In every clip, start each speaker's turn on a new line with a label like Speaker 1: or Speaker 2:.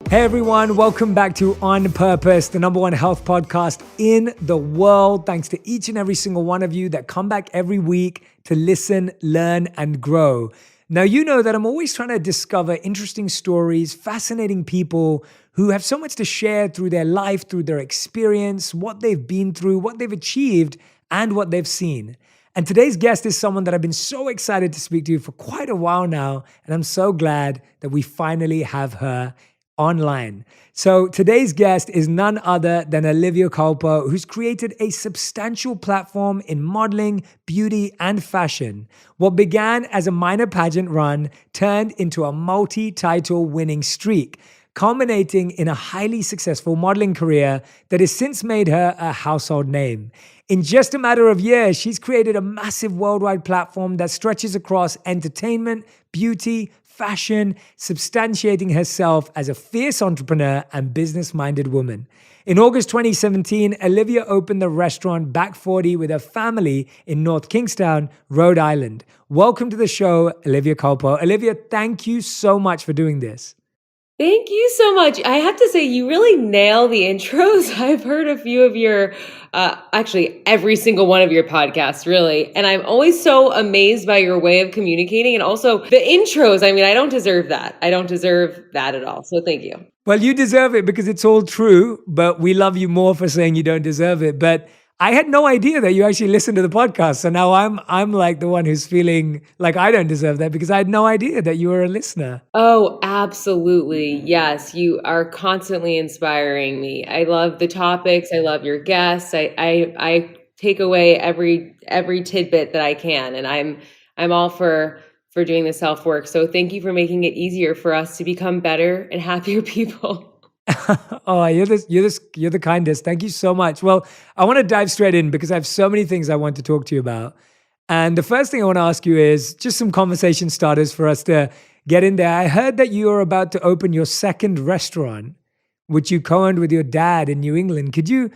Speaker 1: Hey everyone, welcome back to On Purpose, the number one health podcast in the world. Thanks to each and every single one of you that come back every week to listen, learn, and grow. Now, you know that I'm always trying to discover interesting stories, fascinating people who have so much to share through their life, through their experience, what they've been through, what they've achieved, and what they've seen. And today's guest is someone that I've been so excited to speak to for quite a while now, and I'm so glad that we finally have her online. So today's guest is none other than Olivia Culpo, who's created a substantial platform in modeling, beauty, and fashion. What began as a minor pageant run turned into a multi-title winning streak, culminating in a highly successful modeling career that has since made her a household name. In just a matter of years, she's created a massive worldwide platform that stretches across entertainment, beauty, fashion, substantiating herself as a fierce entrepreneur and business-minded woman. In August 2017, Olivia opened the restaurant Back 40 with her family in North Kingstown, Rhode Island. Welcome to the show, Olivia Culpo. Olivia, thank you so much for doing this.
Speaker 2: Thank you so much. I have to say, you really nail the intros. I've heard a few of your, actually every single one of your podcasts, really. And I'm always so amazed by your way of communicating and also the intros. I mean, I don't deserve that. I don't deserve that at all. So thank you.
Speaker 1: Well, you deserve it because it's all true, but we love you more for saying you don't deserve it. But I had no idea that you actually listened to the podcast. So now I'm like the one who's feeling like I don't deserve that because I had no idea that you were a listener.
Speaker 2: Oh, absolutely. Yes, you are constantly inspiring me. I love the topics. I love your guests. I take away every tidbit that I can, and I'm all for doing the self work. So thank you for making it easier for us to become better and happier people.
Speaker 1: Oh, you're the kindest. Thank you so much. Well, I want to dive straight in because I have so many things I want to talk to you about. And the first thing I want to ask you is just some conversation starters for us to get in there. I heard that you are about to open your second restaurant, which you co-owned with your dad in New England. Could you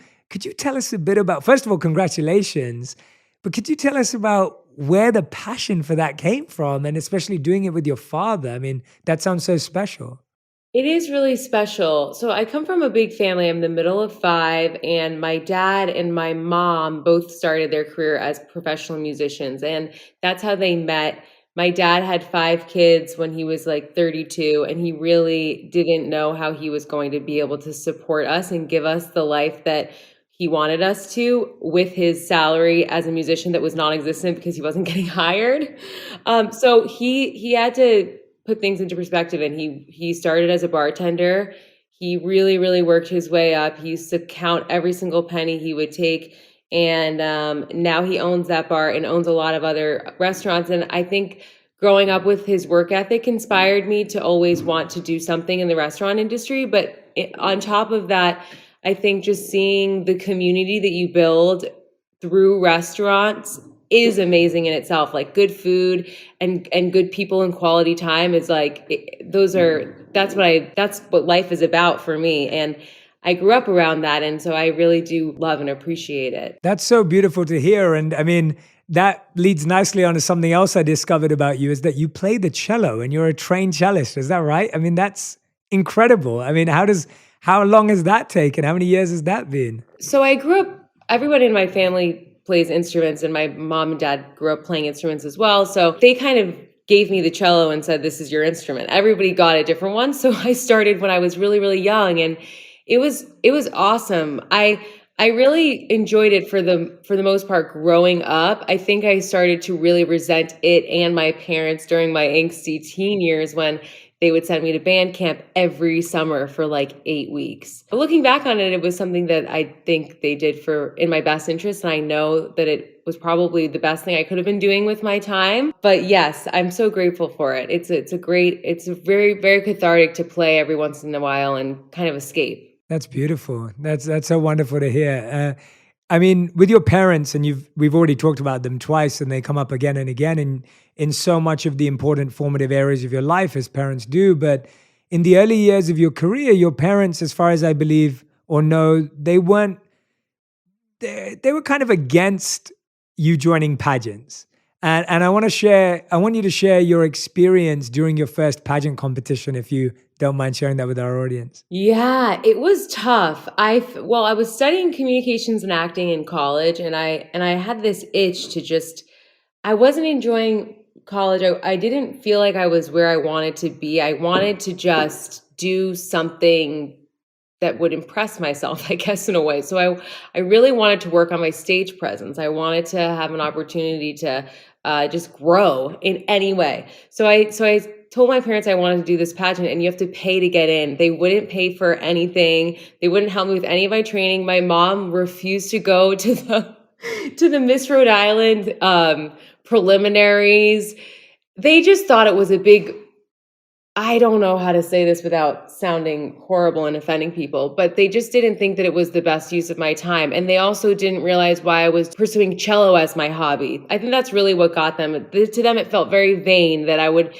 Speaker 1: tell us a bit about, first of all, congratulations, but could you tell us about where the passion for that came from and especially doing it with your father? I mean, that sounds so special.
Speaker 2: It is really special. So I come from a big family. I'm the middle of five, and my dad and my mom both started their career as professional musicians, and that's how they met. My dad had five kids when he was like 32, and he really didn't know how he was going to be able to support us and give us the life that he wanted us to with his salary as a musician that was non-existent because he wasn't getting hired. So he had to put things into perspective, and he started as a bartender. He really worked his way up. He used to count every single penny he would take, and now he owns that bar and owns a lot of other restaurants. And I think growing up with his work ethic inspired me to always want to do something in the restaurant industry. But on top of that, I think just seeing the community that you build through restaurants is amazing in itself. Like good food and good people and quality time is like, that's what life is about for me. And I grew up around that. And so I really do love and appreciate it.
Speaker 1: That's so beautiful to hear. And I mean, that leads nicely on to something else I discovered about you is that you play the cello and you're a trained cellist. Is that right? I mean, that's incredible. I mean, how long has that taken? How many years has that been?
Speaker 2: So I grew up, everyone in my family plays instruments, and my mom and dad grew up playing instruments as well. So they kind of gave me the cello and said, this is your instrument. Everybody got a different one. So I started when I was really young, and it was awesome. I really enjoyed it for the most part growing up. I think I started to really resent it and my parents during my angsty teen years when they would send me to band camp every summer for like 8 weeks. But looking back on it, it was something that I think they did in my best interest. And I know that it was probably the best thing I could have been doing with my time. But yes, I'm so grateful for it. It's very, very cathartic to play every once in a while and kind of escape.
Speaker 1: That's beautiful. That's so wonderful to hear. I mean, with your parents, and we've already talked about them twice, and they come up again and again in so much of the important formative areas of your life, as parents do. But in the early years of your career, your parents, as far as I believe or know, they were kind of against you joining pageants. And I want you to share your experience during your first pageant competition, if you don't mind sharing that with our audience.
Speaker 2: Yeah, it was tough. Well, I was studying communications and acting in college, and I had this itch to just I wasn't enjoying college. I didn't feel like I was where I wanted to be. I wanted to just do something that would impress myself, I guess, in a way. So I really wanted to work on my stage presence. I wanted to have an opportunity to just grow in any way. So I told my parents I wanted to do this pageant, and you have to pay to get in. They wouldn't pay for anything. They wouldn't help me with any of my training. My mom refused to go to the to the Miss Rhode Island preliminaries. They just thought it was a big, I don't know how to say this without sounding horrible and offending people, but they just didn't think that it was the best use of my time. And they also didn't realize why I was pursuing cello as my hobby. I think that's really what got them. To them, it felt very vain that I would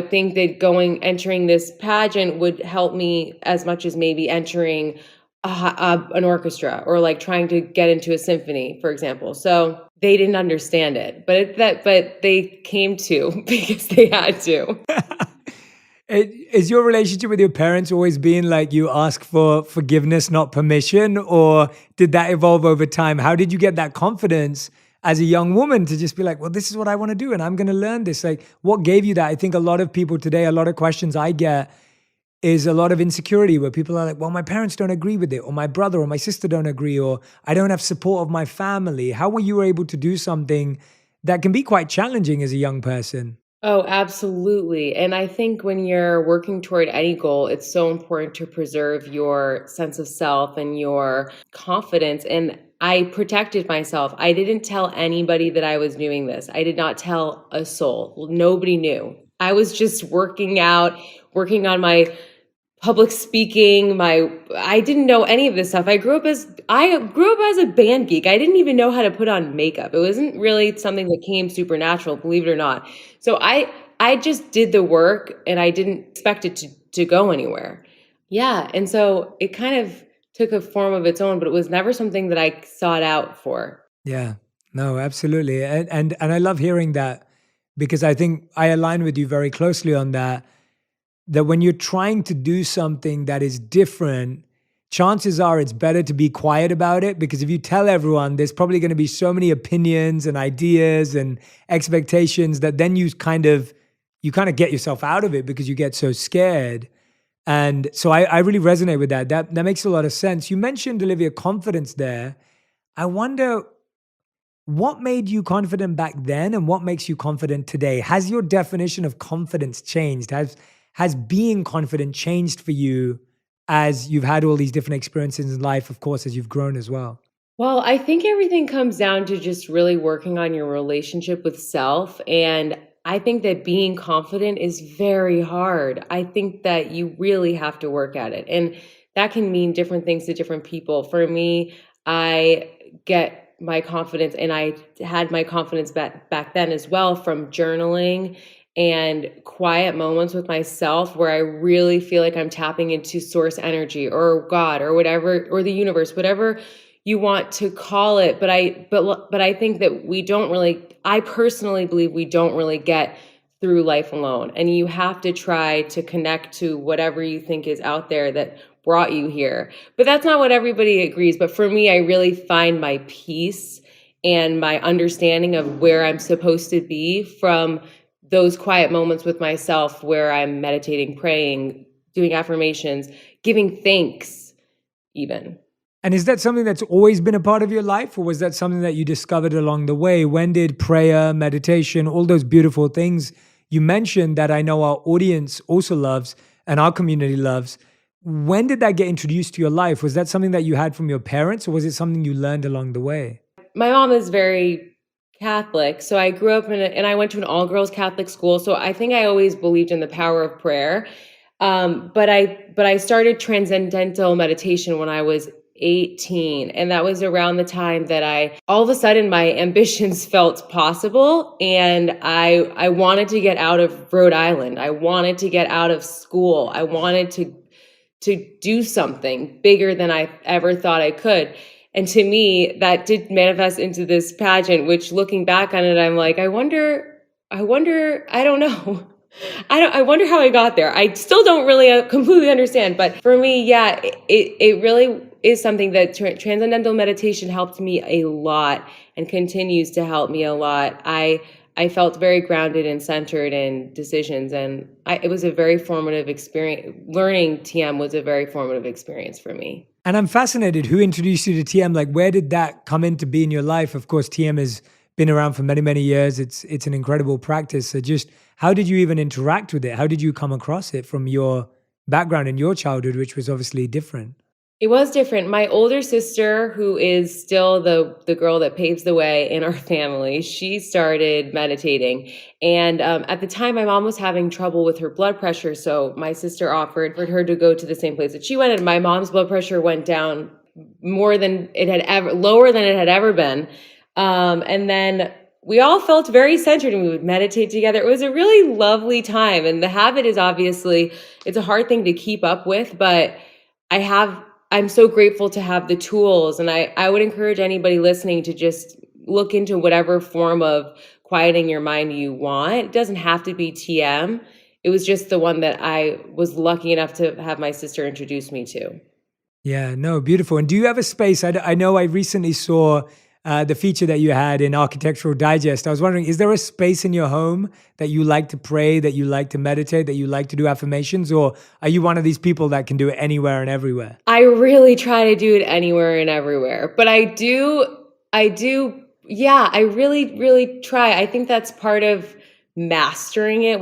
Speaker 2: think that entering this pageant would help me as much as maybe entering an orchestra or like trying to get into a symphony, for example. So they didn't understand it, but they came to because they had to.
Speaker 1: Is your relationship with your parents always been like you ask for forgiveness, not permission? Or did that evolve over time? How did you get that confidence as a young woman to just be like, well, this is what I want to do and I'm going to learn this? Like, what gave you that? I think a lot of people today, a lot of questions I get is a lot of insecurity where people are like, well, my parents don't agree with it, or my brother or my sister don't agree, or I don't have support of my family. How were you able to do something that can be quite challenging as a young person?
Speaker 2: Oh, absolutely. And I think when you're working toward any goal, it's so important to preserve your sense of self and your confidence. And I protected myself. I didn't tell anybody that I was doing this. I did not tell a soul. Nobody knew. I was just working out, working on my public speaking. My I didn't know any of this stuff. I grew up as a band geek. I didn't even know how to put on makeup. It wasn't really something that came supernatural, believe it or not. So I just did the work, and I didn't expect it to go anywhere. Yeah, and so it kind of took a form of its own, but it was never something that I sought out for.
Speaker 1: Yeah, no, absolutely. And I love hearing that because I think I align with you very closely on that. That when you're trying to do something that is different, chances are it's better to be quiet about it, because if you tell everyone, there's probably going to be so many opinions and ideas and expectations that then you kind of get yourself out of it because you get so scared. And so I really resonate with that. That makes a lot of sense. You mentioned, Olivia, confidence there. I wonder what made you confident back then and what makes you confident today? Has your definition of confidence changed? Has being confident changed for you as you've had all these different experiences in life, of course, as you've grown as well?
Speaker 2: Well, I think everything comes down to just really working on your relationship with self. And I think that being confident is very hard. I think that you really have to work at it. And that can mean different things to different people. For me, I get my confidence, and I had my confidence back then as well, from journaling and quiet moments with myself where I really feel like I'm tapping into source energy or God or whatever, or the universe, whatever you want to call it. But I think that we don't really, I personally believe we don't really get through life alone. And you have to try to connect to whatever you think is out there that brought you here. But that's not what everybody agrees. But for me, I really find my peace and my understanding of where I'm supposed to be from those quiet moments with myself where I'm meditating, praying, doing affirmations, giving thanks, even.
Speaker 1: And is that something that's always been a part of your life, or was that something that you discovered along the way? When did prayer, meditation, all those beautiful things you mentioned that I know our audience also loves and our community loves, when did that get introduced to your life? Was that something that you had from your parents, or was it something you learned along the way?
Speaker 2: My mom is very Catholic, so I grew up and I went to an all-girls Catholic school. So I think I always believed in the power of prayer. But I started transcendental meditation when I was 18, and that was around the time that I all of a sudden my ambitions felt possible, and I wanted to get out of Rhode Island. I wanted to get out of school. I wanted to do something bigger than I ever thought I could. And to me, that did manifest into this pageant, which looking back on it, I'm like, I wonder, I don't know. I wonder how I got there. I still don't really completely understand. But for me, yeah, it really is something that transcendental meditation helped me a lot and continues to help me a lot. I felt very grounded and centered in decisions, and it was a very formative experience. Learning TM was a very formative experience for me.
Speaker 1: And I'm fascinated, who introduced you to TM? Like, where did that come in to be in your life? Of course, TM has been around for many, many years. It's an incredible practice. So just how did you even interact with it? How did you come across it from your background in your childhood, which was obviously different?
Speaker 2: It was different. My older sister, who is still the girl that paves the way in our family, she started meditating. And at the time, my mom was having trouble with her blood pressure. So my sister offered for her to go to the same place that she went. And my mom's blood pressure went down more than it had ever, lower than it had ever been. And then we all felt very centered and we would meditate together. It was a really lovely time. And the habit is obviously, it's a hard thing to keep up with, but I'm so grateful to have the tools. And I would encourage anybody listening to just look into whatever form of quieting your mind you want. It doesn't have to be TM. It was just the one that I was lucky enough to have my sister introduce me to.
Speaker 1: Yeah, no, beautiful. And do you have a space? I know I recently saw the feature that you had in Architectural Digest. I was wondering, is there a space in your home that you like to pray, that you like to meditate, that you like to do affirmations? Or are you one of these people that can do it anywhere and everywhere?
Speaker 2: I really try to do it anywhere and everywhere, but yeah, I really, really try. I think that's part of mastering it,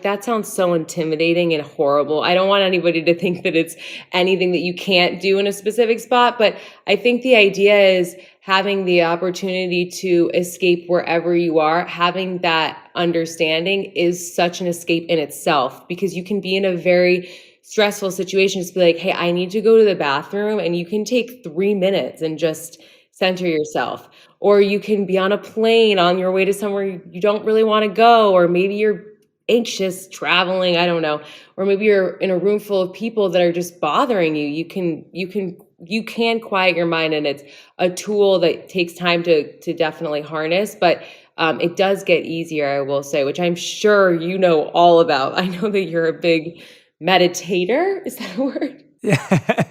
Speaker 2: that sounds so intimidating and horrible. I don't want anybody to think that it's anything that you can't do in a specific spot, but I think the idea is having the opportunity to escape wherever you are. Having that understanding is such an escape in itself, because you can be in a very stressful situation, just be like, hey, I need to go to the bathroom, and you can take 3 minutes and just center yourself. Or you can be on a plane on your way to somewhere you don't really want to go, or maybe you're anxious traveling, I don't know, or maybe you're in a room full of people that are just bothering you. You can quiet your mind, and it's a tool that takes time to definitely harness, but it does get easier, I will say, which I'm sure you know all about. I know that you're a big meditator. Is that a word?
Speaker 1: Yeah,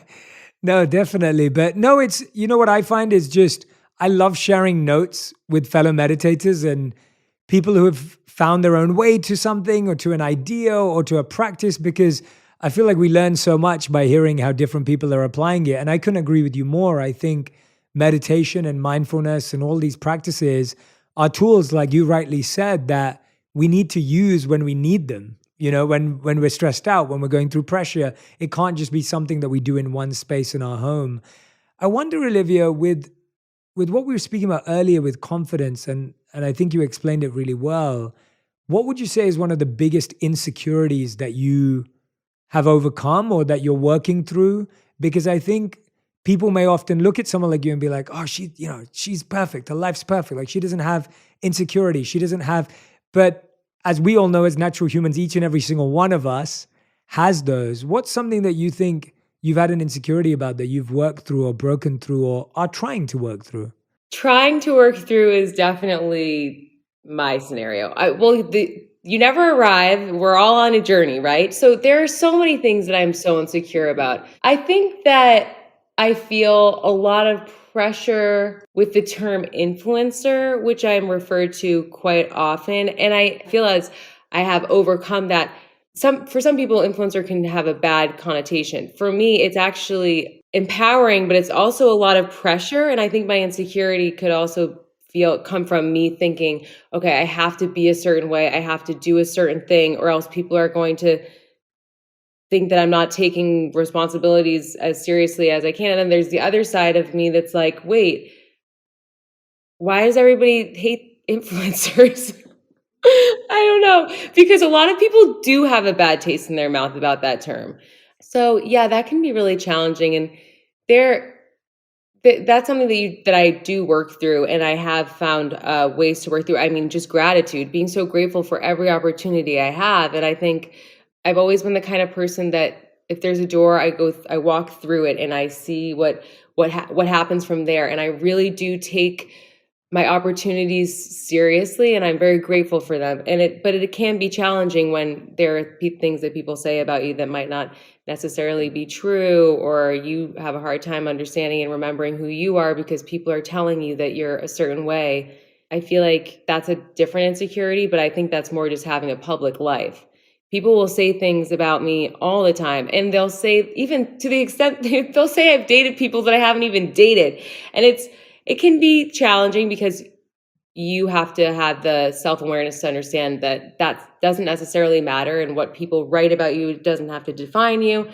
Speaker 1: no, definitely. But no, it's, you know what I find is just, I love sharing notes with fellow meditators and people who have found their own way to something or to an idea or to a practice, because I feel like we learn so much by hearing how different people are applying it. And I couldn't agree with you more. I think meditation and mindfulness and all these practices are tools, like you rightly said, that we need to use when we need them. You know, when we're stressed out, when we're going through pressure, it can't just be something that we do in one space in our home. I wonder, Olivia, with what we were speaking about earlier with confidence, and I think you explained it really well, what would you say is one of the biggest insecurities that you have overcome or that you're working through? Because I think people may often look at someone like you and be like, oh, she's perfect. Her life's perfect. Like, she doesn't have insecurity. She doesn't have, but as we all know, as natural humans, each and every single one of us has those. What's something that you think you've had an insecurity about that you've worked through or broken through or are trying to work through?
Speaker 2: Trying to work through is definitely my scenario. You never arrive. We're all on a journey, right? So there are so many things that I'm so insecure about. I think that I feel a lot of pressure with the term influencer, which I'm referred to quite often. And I feel as I have overcome that. For some people, influencer can have a bad connotation. For me, it's actually empowering, but it's also a lot of pressure. And I think my insecurity could also come from me thinking, okay, I have to be a certain way. I have to do a certain thing, or else people are going to think that I'm not taking responsibilities as seriously as I can. And then there's the other side of me that's like, wait, why does everybody hate influencers? I don't know, because a lot of people do have a bad taste in their mouth about that term. So yeah, that can be really challenging. And that's something that I do work through, and I have found ways to work through. I mean, just gratitude, being so grateful for every opportunity I have. And I think I've always been the kind of person that if there's a door, I walk through it and I see what what happens from there. And I really do take my opportunities seriously, and I'm very grateful for them. But it can be challenging when there are things that people say about you that might not necessarily be true, or you have a hard time understanding and remembering who you are because people are telling you that you're a certain way. I feel like that's a different insecurity, but I think that's more just having a public life. People will say things about me all the time, and they'll say, even to the extent they'll say I've dated people that I haven't even dated. And it can be challenging because you have to have the self-awareness to understand that that doesn't necessarily matter, and what people write about you doesn't have to define you.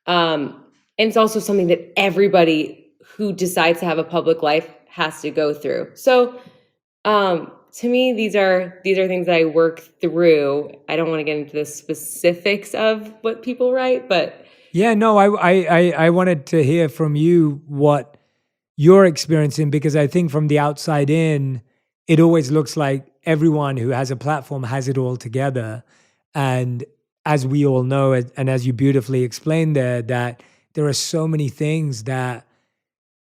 Speaker 2: And it's also something that everybody who decides to have a public life has to go through. So to me, these are things that I work through. I don't want to get into the specifics of what people write, but
Speaker 1: Yeah, no, I wanted to hear from you what you're experiencing, because I think from the outside in, it always looks like everyone who has a platform has it all together. And as we all know, and as you beautifully explained there, that there are so many things that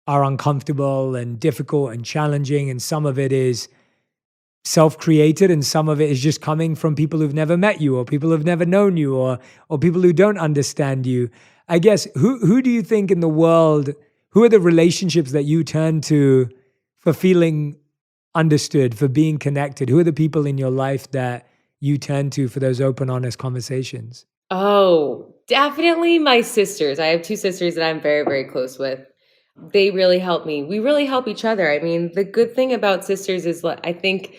Speaker 1: are uncomfortable and difficult and challenging. And some of it is self-created, and some of it is just coming from people who've never met you, or people who've never known you, or people who don't understand you. I guess, who do you think in the world, who are the relationships that you turn to for feeling understood, for being connected? Who are the people in your life that you turn to for those open, honest conversations?
Speaker 2: oh, definitely my sisters. I have two sisters that I'm very, very close with. They really help me. We really help each other. I mean, the good thing about sisters is, I think,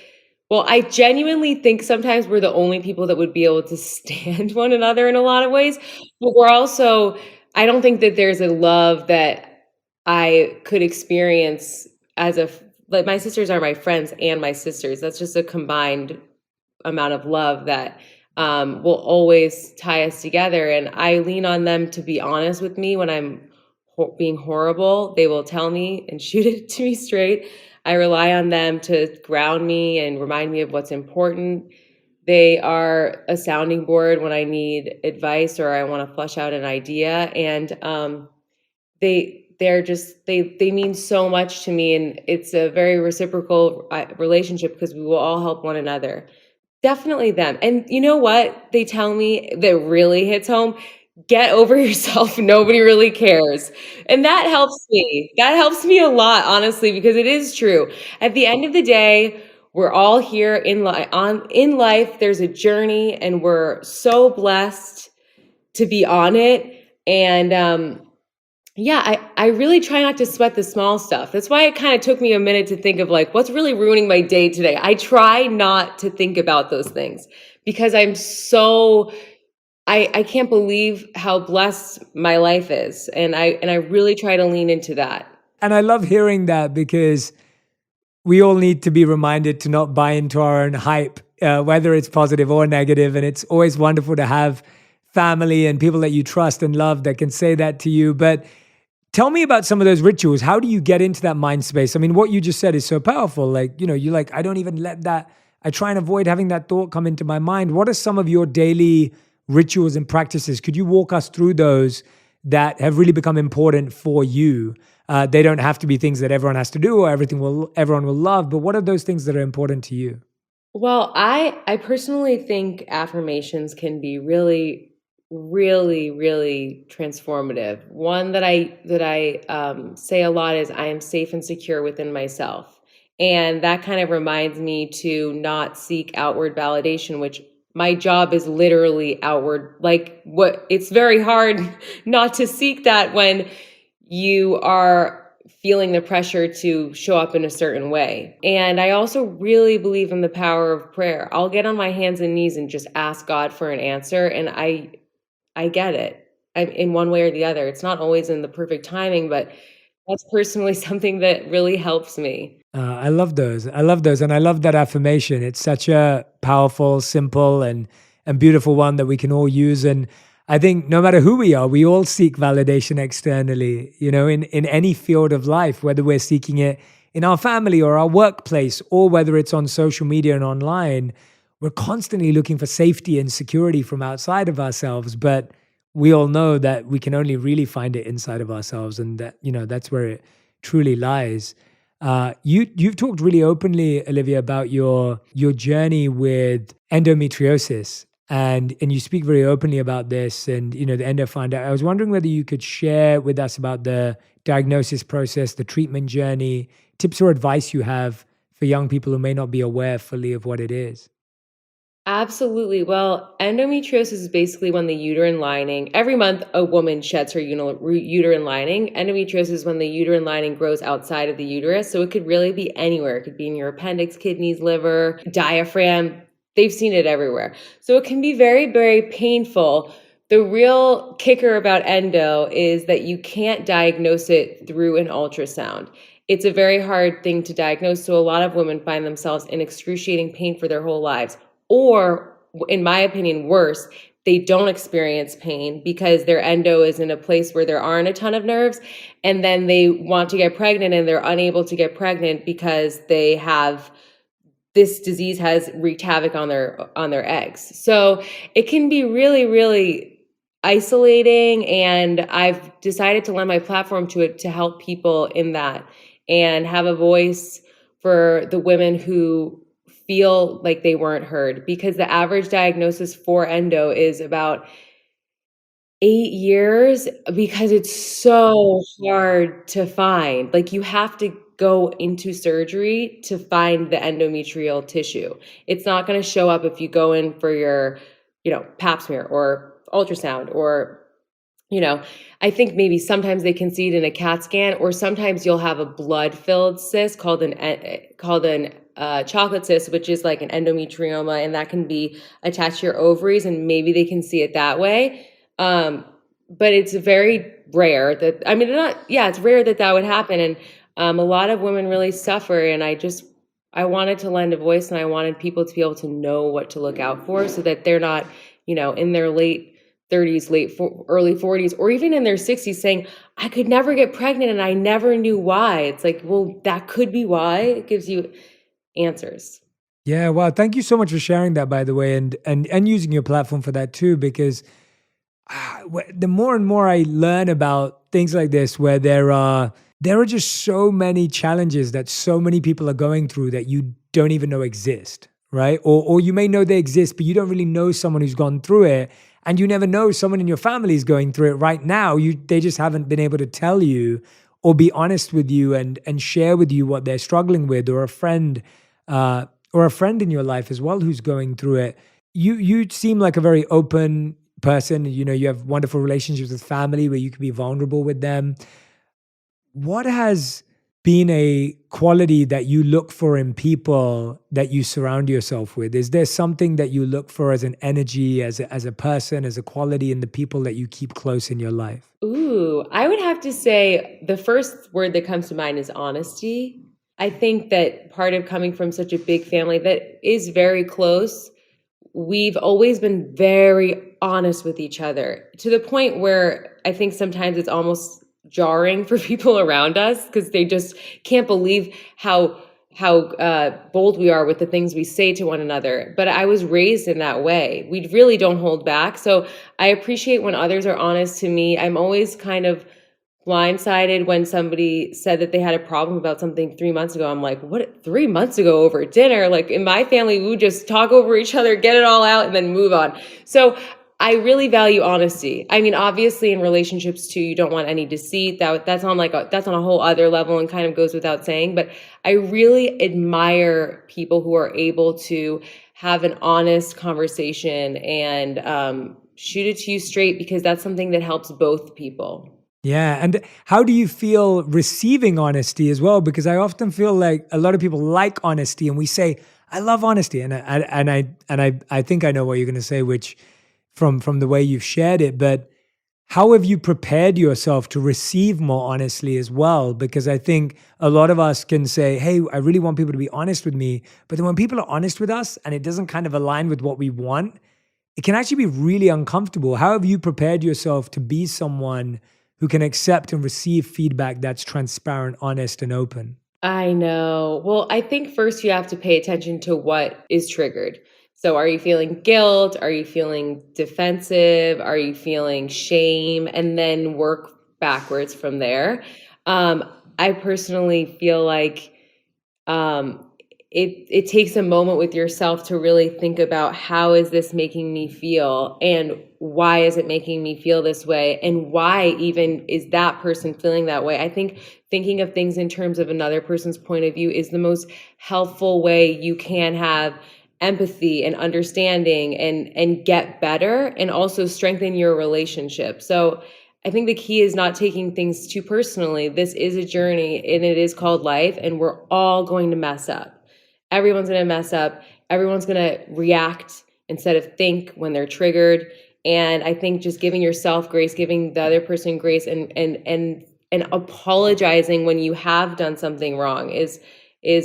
Speaker 2: well, I genuinely think sometimes we're the only people that would be able to stand one another in a lot of ways. But we're also, I don't think that there's a love that I could experience like, my sisters are my friends and my sisters. That's just a combined amount of love that will always tie us together. And I lean on them to be honest with me when I'm being horrible. They will tell me and shoot it to me straight. I rely on them to ground me and remind me of what's important. They are a sounding board when I need advice or I want to flesh out an idea. And they mean so much to me, and it's a very reciprocal relationship because we will all help one another. Definitely them. And you know what they tell me that really hits home? Get over yourself. Nobody really cares. And that helps me. That helps me a lot, honestly, because it is true. At the end of the day, we're all here in life. There's a journey, and we're so blessed to be on it. And yeah, I really try not to sweat the small stuff. That's why it kind of took me a minute to think of, like, what's really ruining my day today. I try not to think about those things because I can't believe how blessed my life is. And I really try to lean into that.
Speaker 1: And I love hearing that, because we all need to be reminded to not buy into our own hype, whether it's positive or negative. And it's always wonderful to have family and people that you trust and love that can say that to you. But tell me about some of those rituals. How do you get into that mind space? I mean, what you just said is so powerful. Like, you're like, I don't even let that, I try and avoid having that thought come into my mind. What are some of your daily rituals and practices? Could you walk us through those that have really become important for you? They don't have to be things that everyone has to do or everyone will love, but what are those things that are important to you?
Speaker 2: Well, I personally think affirmations can be really, really, really transformative. One that I say a lot is, I am safe and secure within myself. And that kind of reminds me to not seek outward validation, which my job is literally outward. Like, it's very hard not to seek that when you are feeling the pressure to show up in a certain way. And I also really believe in the power of prayer. I'll get on my hands and knees and just ask God for an answer, and I get it. In one way or the other. It's not always in the perfect timing, but that's personally something that really helps me.
Speaker 1: I love those. I love those. And I love that affirmation. It's such a powerful, simple, and beautiful one that we can all use. And I think no matter who we are, we all seek validation externally, in any field of life, whether we're seeking it in our family or our workplace, or whether it's on social media and online. We're constantly looking for safety and security from outside of ourselves. But we all know that we can only really find it inside of ourselves. And that, that's where truly lies. You've talked really openly, Olivia, about your journey with endometriosis, and you speak very openly about this, and the endo finder. I was wondering whether you could share with us about the diagnosis process, the treatment journey, tips or advice you have for young people who may not be aware fully of what it is.
Speaker 2: Absolutely. Well, endometriosis is basically when the uterine lining, every month a woman sheds her uterine lining. Endometriosis is when the uterine lining grows outside of the uterus. So it could really be anywhere. It could be in your appendix, kidneys, liver, diaphragm. They've seen it everywhere. So it can be very, very painful. The real kicker about endo is that you can't diagnose it through an ultrasound. It's a very hard thing to diagnose. So a lot of women find themselves in excruciating pain for their whole lives. Or, in my opinion, worse, they don't experience pain because their endo is in a place where there aren't a ton of nerves. And then they want to get pregnant and they're unable to get pregnant because they have this disease has wreaked havoc on their eggs. So it can be really, really isolating. And I've decided to lend my platform to it to help people in that and have a voice for the women who feel like they weren't heard, because the average diagnosis for endo is about 8 years because it's so hard to find. Like, you have to go into surgery to find the endometrial tissue. It's not going to show up if you go in for your, pap smear or ultrasound or, you know, I think maybe sometimes they can see it in a CAT scan, or sometimes you'll have a blood-filled cyst called an chocolate cyst, which is like an endometrioma, and that can be attached to your ovaries, and maybe they can see it that way. But it's very rare that, I mean, not, yeah, it's rare that that would happen. And a lot of women really suffer. And I wanted to lend a voice, and I wanted people to be able to know what to look out for so that they're not, in their late 30s, early 40s, or even in their 60s saying, I could never get pregnant and I never knew why. It's like, well, that could be why. It gives you answers.
Speaker 1: Yeah, wow. Thank you so much for sharing that, by the way, and using your platform for that too, because the more and more I learn about things like this, where there are just so many challenges that so many people are going through that you don't even know exist, right? Or you may know they exist, but you don't really know someone who's gone through it, and you never know someone in your family is going through it right now. They just haven't been able to tell you or be honest with you and share with you what they're struggling with, or a friend in your life as well who's going through it. You seem like a very open person. You have wonderful relationships with family where you can be vulnerable with them. What has been a quality that you look for in people that you surround yourself with? Is there something that you look for as an energy, as a person, as a quality in the people that you keep close in your life?
Speaker 2: Ooh, I would have to say the first word that comes to mind is honesty. I think that part of coming from such a big family that is very close, we've always been very honest with each other, to the point where I think sometimes it's almost jarring for people around us because they just can't believe how bold we are with the things we say to one another. But I was raised in that way. We really don't hold back. So I appreciate when others are honest to me. I'm always kind of blindsided when somebody said that they had a problem about something 3 months ago. I'm like, what, 3 months ago over dinner? Like, in my family, we would just talk over each other, get it all out, and then move on. So I really value honesty. I mean, obviously in relationships too, you don't want any deceit. That's on that's on a whole other level and kind of goes without saying. But I really admire people who are able to have an honest conversation and shoot it to you straight, because that's something that helps both people.
Speaker 1: Yeah. And how do you feel receiving honesty as well? Because I often feel like a lot of people like honesty, and we say, I love honesty. And I think I know what you're going to say, which from the way you've shared it, but how have you prepared yourself to receive more honestly as well? Because I think a lot of us can say, hey, I really want people to be honest with me. But then when people are honest with us and it doesn't kind of align with what we want, it can actually be really uncomfortable. How have you prepared yourself to be someone who can accept and receive feedback that's transparent, honest, and open?
Speaker 2: I know. Well, I think first you have to pay attention to what is triggered. So, are you feeling guilt? Are you feeling defensive? Are you feeling shame? And then work backwards from there. Um, I personally feel like um, it takes a moment with yourself to really think about how is this making me feel and why is it making me feel this way and why even is that person feeling that way. I think thinking of things in terms of another person's point of view is the most helpful way you can have empathy and understanding and get better and also strengthen your relationship. So I think the key is not taking things too personally. This is a journey and it is called life, and we're all going to mess up. Everyone's going to mess up. Everyone's going to react instead of think when they're triggered. And I think just giving yourself grace, giving the other person grace, and apologizing when you have done something wrong is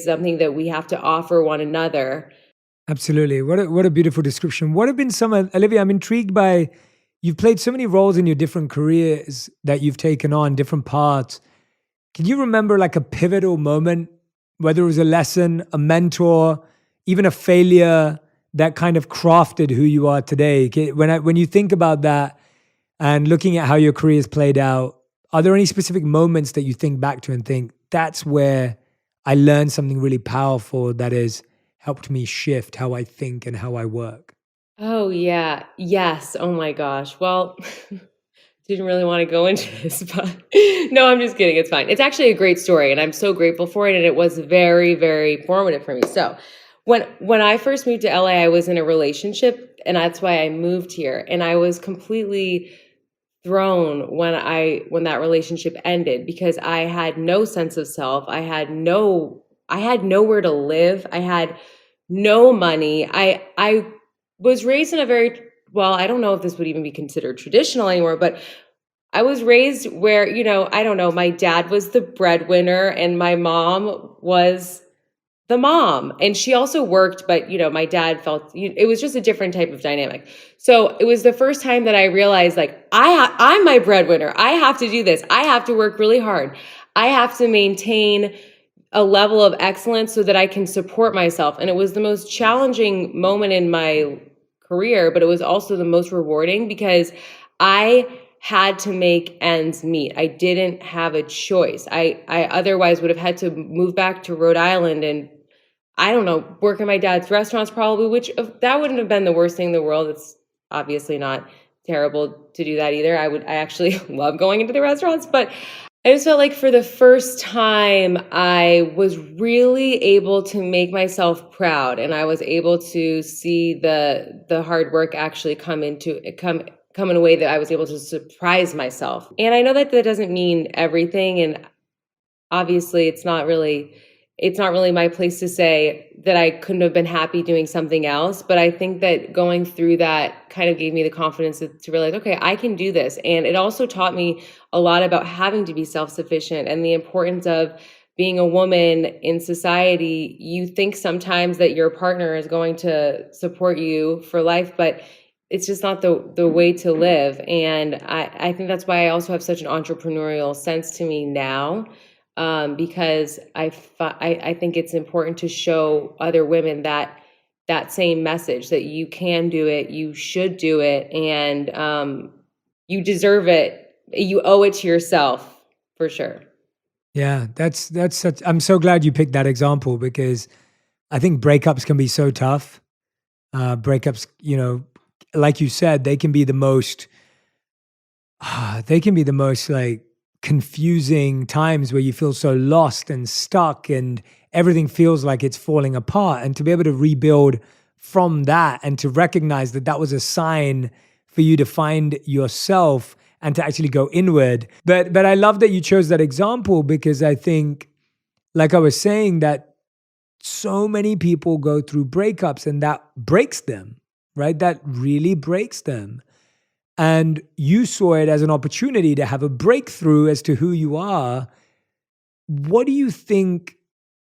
Speaker 2: something that we have to offer one another.
Speaker 1: Absolutely. What a beautiful description. What have been some, Olivia, I'm intrigued by, you've played so many roles in your different careers that you've taken on, different parts. Can you remember like a pivotal moment, whether it was a lesson, a mentor, even a failure that kind of crafted who you are today? When you think about that and looking at how your career has played out, are there any specific moments that you think back to and think, that's where I learned something really powerful that has helped me shift how I think and how I work?
Speaker 2: Oh yeah. Yes. Oh my gosh. Well, didn't really want to go into this, but no, I'm just kidding. It's fine. It's actually a great story and I'm so grateful for it. And it was very, very formative for me. So when I first moved to LA, I was in a relationship and that's why I moved here. And I was completely thrown when that relationship ended because I had no sense of self. I had nowhere to live. I had no money. I was raised in a very, well, I don't know if this would even be considered traditional anymore, but I was raised where, I don't know, my dad was the breadwinner and my mom was the mom. And she also worked, but, my dad felt it was just a different type of dynamic. So it was the first time that I realized, like, I'm my breadwinner. I have to do this. I have to work really hard. I have to maintain a level of excellence so that I can support myself. And it was the most challenging moment in my career, but it was also the most rewarding because I had to make ends meet. I didn't have a choice. I otherwise would have had to move back to Rhode Island and I don't know, work in my dad's restaurants probably, which that wouldn't have been the worst thing in the world. It's obviously not terrible to do that either. I actually love going into the restaurants, but I just felt like for the first time, I was really able to make myself proud, and I was able to see the hard work actually come in a way that I was able to surprise myself. And I know that that doesn't mean everything, and obviously it's not really my place to say that I couldn't have been happy doing something else, but I think that going through that kind of gave me the confidence to realize, okay, I can do this. And it also taught me a lot about having to be self-sufficient and the importance of being a woman in society. You think sometimes that your partner is going to support you for life, but it's just not the way to live. And I think that's why I also have such an entrepreneurial sense to me now, because I think it's important to show other women that same message that you can do it, you should do it, and you deserve it. You owe it to yourself for sure.
Speaker 1: Yeah, that's such, I'm so glad you picked that example because I think breakups can be so tough. Breakups, like you said, they can be the most like confusing times where you feel so lost and stuck and everything feels like it's falling apart. And to be able to rebuild from that and to recognize that that was a sign for you to find yourself and to actually go inward. But I love that you chose that example because I think, like I was saying, that so many people go through breakups and that breaks them, right? That really breaks them. And you saw it as an opportunity to have a breakthrough as to who you are. What do you think?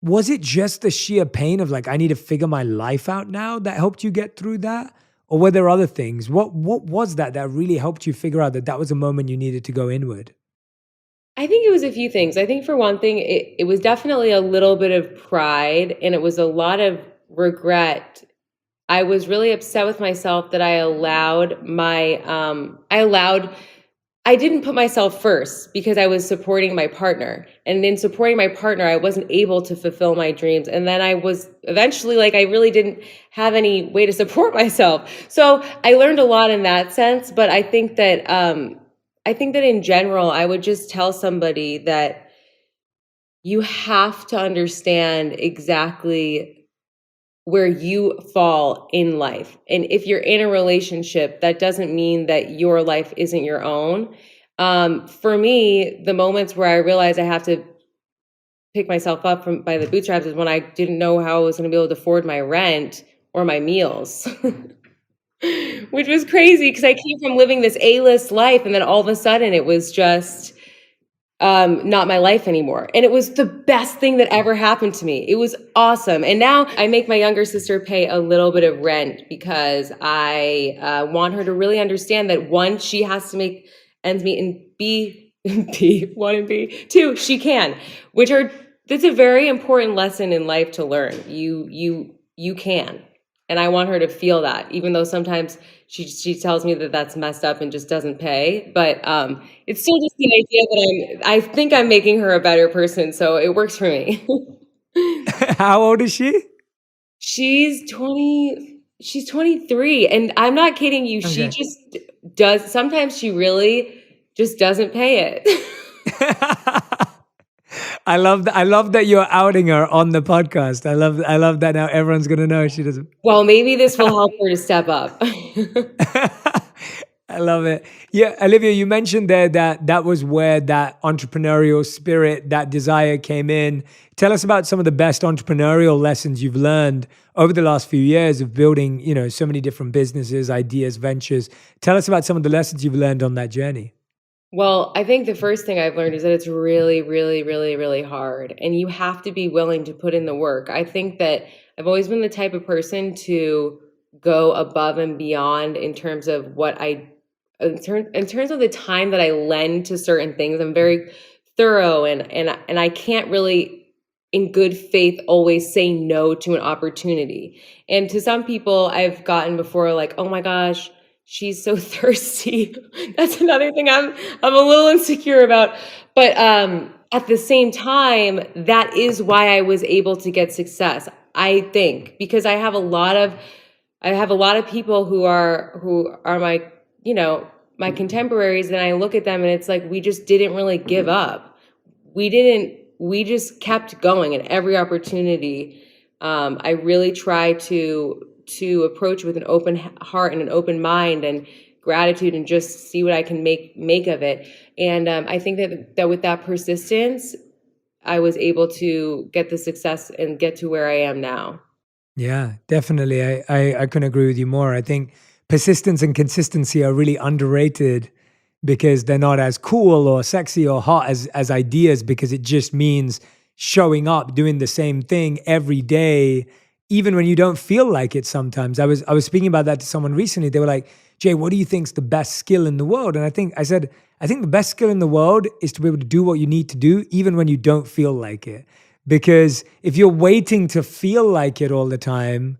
Speaker 1: Was it just the sheer pain of like, I need to figure my life out now that helped you get through that? Or were there other things? What was that really helped you figure out that that was a moment you needed to go inward?
Speaker 2: I think it was a few things. I think for one thing, it was definitely a little bit of pride and it was a lot of regret. I was really upset with myself that I allowed I didn't put myself first because I was supporting my partner. And in supporting my partner, I wasn't able to fulfill my dreams. And then I was eventually like, I really didn't have any way to support myself. So I learned a lot in that sense. But I think that in general, I would just tell somebody that you have to understand exactly where you fall in life. And if you're in a relationship, that doesn't mean that your life isn't your own. For me, the moments where I realized I have to pick myself up from by the bootstraps is when I didn't know how I was going to be able to afford my rent or my meals, which was crazy because I came from living this A-list life, and then all of a sudden it was just not my life anymore. And it was the best thing that ever happened to me. It was awesome. And now I make my younger sister pay a little bit of rent because I want her to really understand that one, she has to make ends meet, and one and B, two, she can, which are, that's a very important lesson in life to learn. You can. And I want her to feel that, even though sometimes she tells me that that's messed up and just doesn't pay. But it's still just the idea that I think I'm making her a better person, so it works for me.
Speaker 1: How old is she?
Speaker 2: She's 20. She's 23, and I'm not kidding you. She
Speaker 1: Okay.
Speaker 2: just does. Sometimes she really just doesn't pay it.
Speaker 1: I love that you're outing her on the podcast. I love that now everyone's gonna know she doesn't.
Speaker 2: Well, maybe this will help her to step up.
Speaker 1: I love it. Yeah, Olivia, you mentioned there that that was where that entrepreneurial spirit, that desire came in. Tell us about some of the best entrepreneurial lessons you've learned over the last few years of building, so many different businesses, ideas, ventures. Tell us about some of the lessons you've learned on that journey.
Speaker 2: Well, I think the first thing I've learned is that it's really, really, really, really hard. And you have to be willing to put in the work. I think that I've always been the type of person to go above and beyond in terms of in terms of the time that I lend to certain things. I'm very thorough, and I can't really in good faith always say no to an opportunity. And to some people I've gotten before, like, oh my gosh, she's so thirsty. That's another thing I'm a little insecure about. But at the same time, that is why I was able to get success. I think because I have a lot of people who are my, my contemporaries, and I look at them and it's like we just didn't really give up. We just kept going at every opportunity. I really try to approach with an open heart and an open mind and gratitude, and just see what I can make of it. And I think that with that persistence, I was able to get the success and get to where I am now.
Speaker 1: Yeah, definitely. I couldn't agree with you more. I think persistence and consistency are really underrated because they're not as cool or sexy or hot as ideas, because it just means showing up, doing the same thing every day, even when you don't feel like it sometimes. I was speaking about that to someone recently. They were like, Jay, what do you think's the best skill in the world? And I said, I think the best skill in the world is to be able to do what you need to do, even when you don't feel like it. Because if you're waiting to feel like it all the time,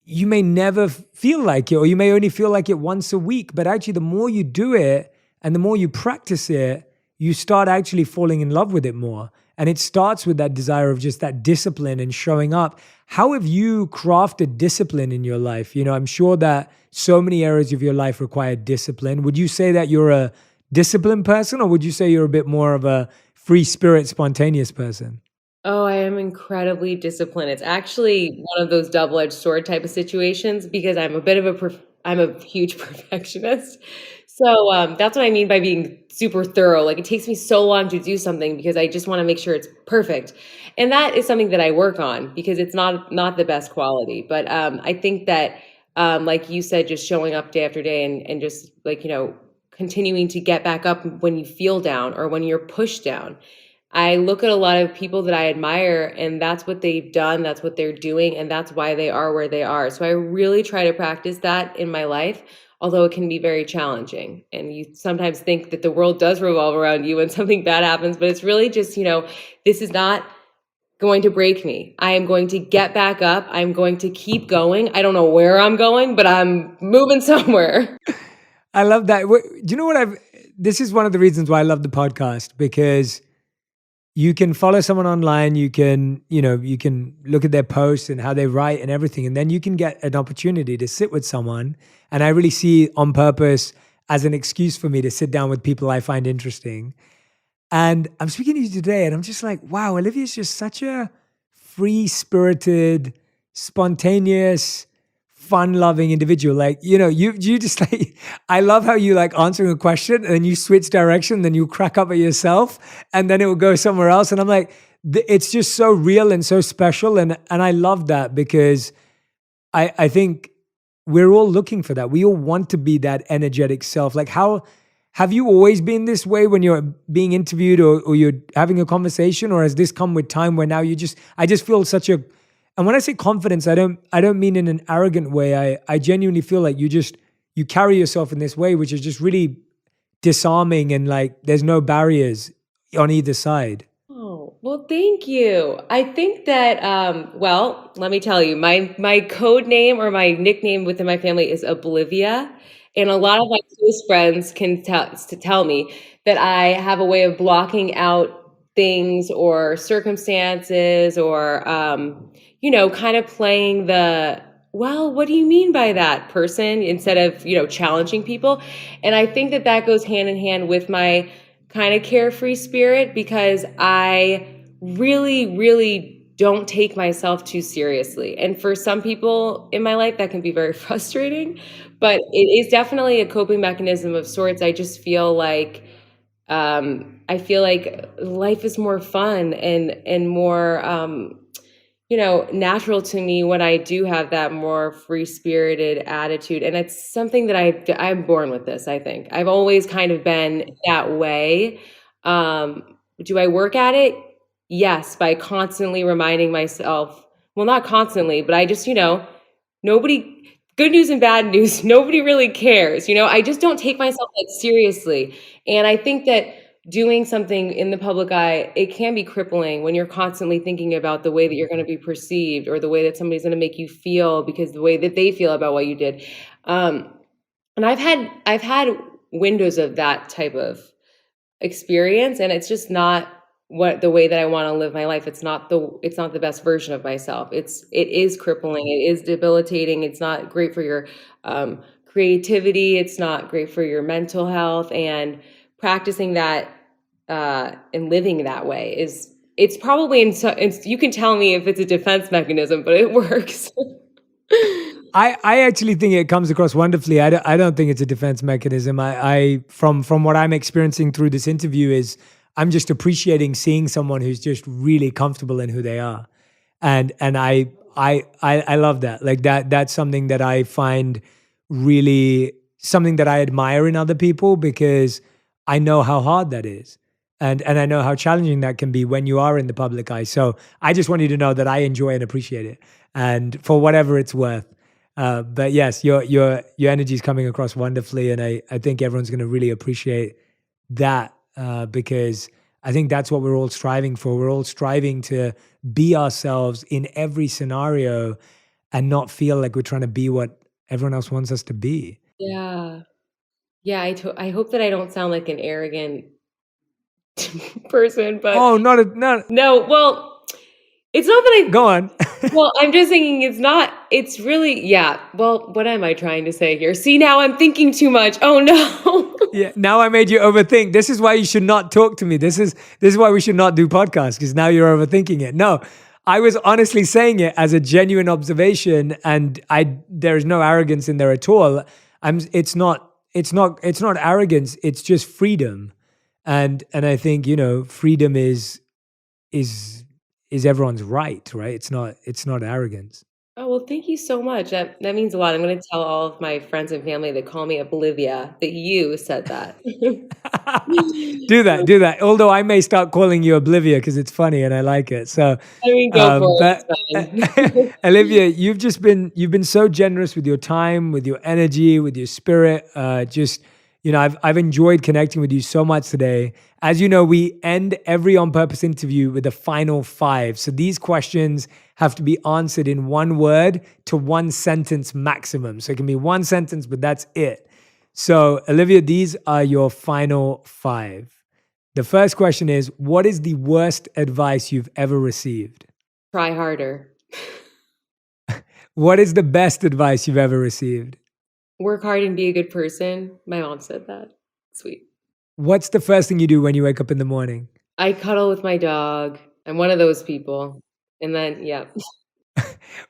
Speaker 1: you may never feel like it, or you may only feel like it once a week. But actually, the more you do it and the more you practice it, you start actually falling in love with it more. And it starts with that desire of just that discipline and showing up. How have you crafted discipline in your life? I'm sure that so many areas of your life require discipline. Would you say that you're a disciplined person, or would you say you're a bit more of a free spirit, spontaneous person?
Speaker 2: Oh, I am incredibly disciplined. It's actually one of those double-edged sword type of situations because I'm a huge perfectionist. So that's what I mean by being super thorough. Like, it takes me so long to do something because I just want to make sure it's perfect, and that is something that I work on because it's not the best quality. But I think that, like you said, just showing up day after day, and just, like, continuing to get back up when you feel down or when you're pushed down. I look at a lot of people that I admire, and that's what they've done, that's what they're doing, and that's why they are where they are. So I really try to practice that in my life, although it can be very challenging. And you sometimes think that the world does revolve around you when something bad happens, but it's really just, this is not going to break me. I am going to get back up. I'm going to keep going. I don't know where I'm going, but I'm moving somewhere.
Speaker 1: I love that. Do you know what I've this is one of the reasons why I love the podcast, because you can follow someone online, you can look at their posts and how they write and everything, and then you can get an opportunity to sit with someone. And I really see On Purpose as an excuse for me to sit down with people I find interesting. And I'm speaking to you today, and I'm just like, wow, Olivia's just such a free-spirited, spontaneous, fun-loving individual. Like, you just like, I love how you like answering a question and then you switch direction, then you crack up at yourself and then it will go somewhere else. And I'm like, it's just so real and so special. And I love that, because I think we're all looking for that. We all want to be that energetic self. Like, how have you always been this way when you're being interviewed or you're having a conversation, or has this come with time where now I just feel such a, and when I say confidence, I don't mean in an arrogant way. I genuinely feel like you carry yourself in this way, which is just really disarming, and like there's no barriers on either side.
Speaker 2: Oh, well, thank you. I think that, well, let me tell you, my code name or my nickname within my family is Olivia. And a lot of my close friends can tell me that I have a way of blocking out things or circumstances or, kind of playing the, well, what do you mean by that person, instead of, challenging people. And I think that goes hand in hand with my kind of carefree spirit, because I really, really don't take myself too seriously. And for some people in my life, that can be very frustrating, but it is definitely a coping mechanism of sorts. I just feel like, life is more fun and more, natural to me when I do have that more free-spirited attitude. And it's something that I'm born with this, I think. I've always kind of been that way. Do I work at it? Yes, by constantly reminding myself, well, not constantly, but I just, nobody, good news and bad news, nobody really cares. I just don't take myself that seriously. And I think that doing something in the public eye, it can be crippling when you're constantly thinking about the way that you're going to be perceived, or the way that somebody's going to make you feel because the way that they feel about what you did. And I've had windows of that type of experience, and it's just not the way that I want to live my life. It's not the best version of myself. It is crippling. It is debilitating. It's not great for your creativity. It's not great for your mental health. And practicing that and living that way it's probably you can tell me if it's a defense mechanism, but it works.
Speaker 1: I actually think it comes across wonderfully. I don't think it's a defense mechanism. I from what I'm experiencing through this interview is I'm just appreciating seeing someone who's just really comfortable in who they are. And I love that. Like that's something that I find really something that I admire in other people, because I know how hard that is. And I know how challenging that can be when you are in the public eye. So I just want you to know that I enjoy and appreciate it, and for whatever it's worth. But yes, your energy is coming across wonderfully, and I think everyone's going to really appreciate that, because I think that's what we're all striving for. We're all striving to be ourselves in every scenario and not feel like we're trying to be what everyone else wants us to be.
Speaker 2: Yeah. Yeah, I hope that I don't sound like an arrogant person, but
Speaker 1: Oh, not.
Speaker 2: no, well, it's not that
Speaker 1: Go on.
Speaker 2: well, I'm just thinking it's really, yeah. Well, what am I trying to say here? See, now I'm thinking too much. Oh no.
Speaker 1: Yeah, now I made you overthink. This is why you should not talk to me. This is why we should not do podcasts, because now you're overthinking it. No, I was honestly saying it as a genuine observation, and there is no arrogance in there at all. It's not arrogance. It's just freedom, and I think freedom is everyone's right. It's not arrogance.
Speaker 2: Oh, well, thank you so much. That means a lot. I'm going to tell all of my friends and family that call me Olivia that you said that.
Speaker 1: Do that. Although I may start calling you Oblivia because it's funny and I like it. So,
Speaker 2: I mean, go for it. It's fine.
Speaker 1: Olivia, you've been so generous with your time, with your energy, with your spirit. I've enjoyed connecting with you so much today. As you know, we end every On Purpose interview with a final 5. So these questions have to be answered in one word to one sentence maximum. So it can be one sentence, but that's it. So, Olivia, these are your final 5. The first question is, what is the worst advice you've ever received?
Speaker 2: Try harder.
Speaker 1: What is the best advice you've ever received?
Speaker 2: Work hard and be a good person. My mom said that. Sweet.
Speaker 1: What's the first thing you do when you wake up in the morning?
Speaker 2: I cuddle with my dog. I'm one of those people. And then, yeah,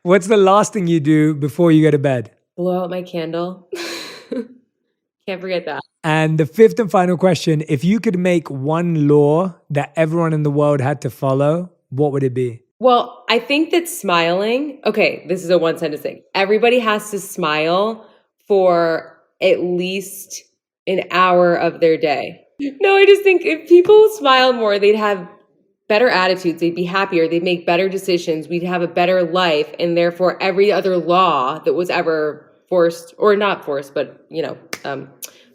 Speaker 1: What's the last thing you do before you go to bed?
Speaker 2: blow out my candle. Can't forget that.
Speaker 1: And the fifth and final question, if you could make one law that everyone in the world had to follow, what would it be?
Speaker 2: Well, I think that smiling, okay, this is a one sentence thing. Everybody has to smile for at least an hour of their day. No, I just think if people smile more, they'd have better attitudes, they'd be happier, they'd make better decisions, we'd have a better life, and therefore every other law that was ever forced or not forced, but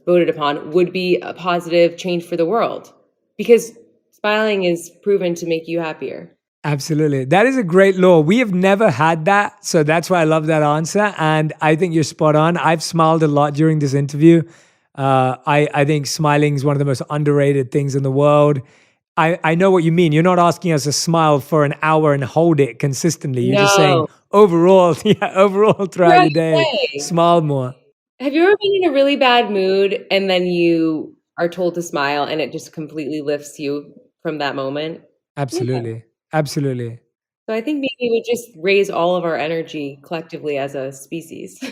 Speaker 2: voted upon would be a positive change for the world because smiling is proven to make you happier.
Speaker 1: Absolutely. That is a great law. We have never had that. So that's why I love that answer. And I think you're spot on. I've smiled a lot during this interview. I think smiling is one of the most underrated things in the world. I know what you mean. You're not asking us to smile for an hour and hold it consistently. You're just saying
Speaker 2: No.
Speaker 1: overall, overall throughout
Speaker 2: Throughout
Speaker 1: your day,
Speaker 2: the day.
Speaker 1: smile more.
Speaker 2: Have you ever been in a really bad mood and then you are told to smile and it just completely lifts you from that moment? Yeah.
Speaker 1: Absolutely. Absolutely.
Speaker 2: So I think maybe it would just raise all of our energy collectively as a species.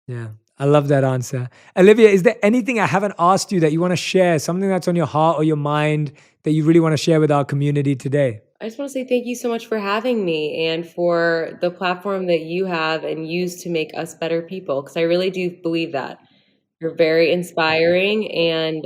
Speaker 1: Yeah. I love that answer. Olivia, is there anything I haven't asked you that you want to share? Something that's on your heart or your mind that you really want to share with our community today?
Speaker 2: I just want to say thank you so much for having me and for the platform that you have and use to make us better people, because I really do believe that. You're very inspiring, and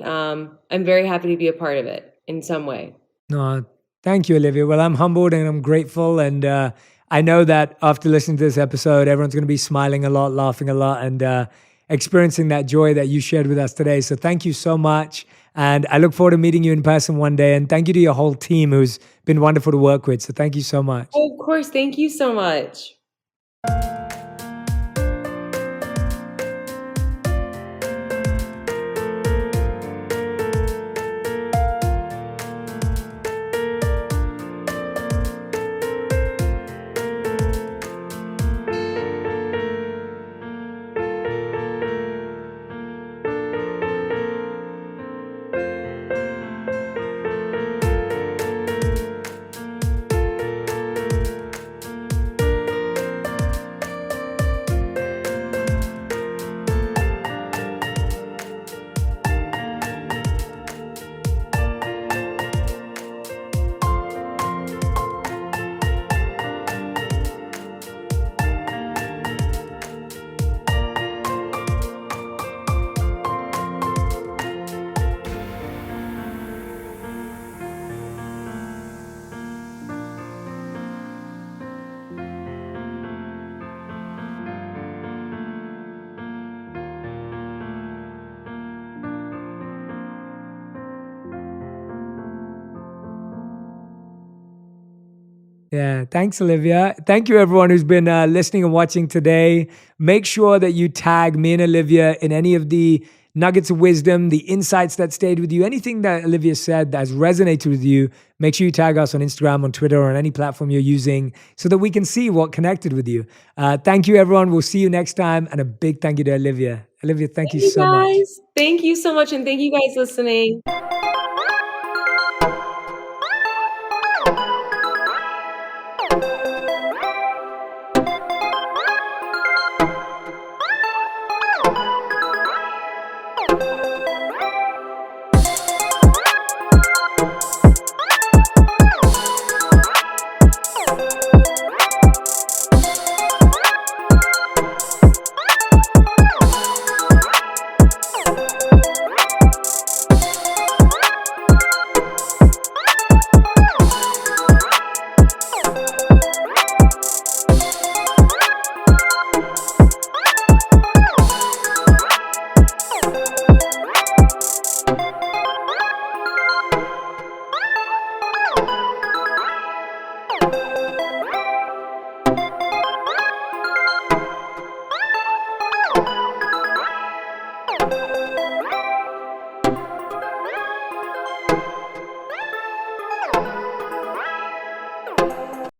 Speaker 2: I'm very happy to be a part of it in some way.
Speaker 1: No, thank you, Olivia. Well, I'm humbled and I'm grateful. And I know that after listening to this episode, everyone's going to be smiling a lot, laughing a lot, and experiencing that joy that you shared with us today. So thank you so much. And I look forward to meeting you in person one day. And thank you to your whole team who's been wonderful to work with. So thank you so much.
Speaker 2: Oh, of course. Thank you so much.
Speaker 1: Yeah, thanks, Olivia. Thank you, everyone who's been listening and watching today. Make sure that you tag me and Olivia in any of the nuggets of wisdom, the insights that stayed with you, anything that Olivia said that has resonated with you. Make sure you tag us on Instagram, on Twitter, or on any platform you're using so that we can see what connected with you. Thank you, everyone. We'll see you next time. And a big thank you to Olivia. Olivia, thank you so much.
Speaker 2: Thank you so much. And thank you guys listening.